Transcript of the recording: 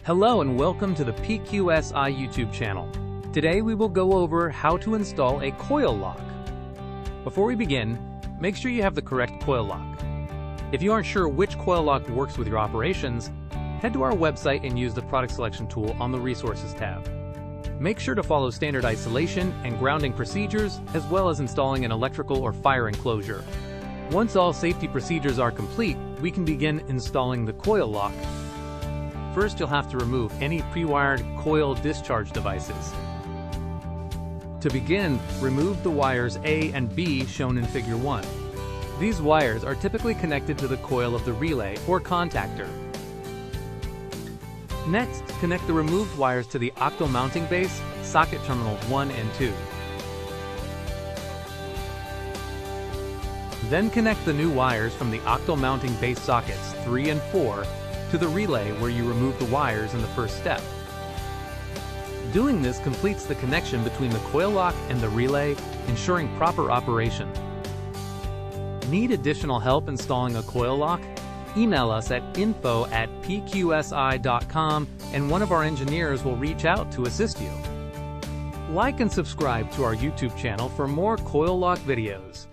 Hello and welcome to the PQSI YouTube channel. Today we will go over how to install a coil lock. Before we begin, make sure you have the correct coil lock. If you aren't sure which coil lock works with your operations, head to our website and use the product selection tool on the resources tab. Make sure to follow standard isolation and grounding procedures, as well as installing an electrical or fire enclosure. Once all safety procedures are complete, we can begin installing the coil lock. First, you'll have to remove any pre-wired coil discharge devices. To begin, remove the wires A and B shown in Figure 1. These wires are typically connected to the coil of the relay or contactor. Next, connect the removed wires to the octal mounting base, socket terminals 1 and 2. Then connect the new wires from the octal mounting base sockets 3 and 4 to the relay where you removed the wires in the first step. Doing this completes the connection between the coil lock and the relay, ensuring proper operation. Need additional help installing a coil lock? Email us at info@pqsi.com and one of our engineers will reach out to assist you. Like and subscribe to our YouTube channel for more coil lock videos.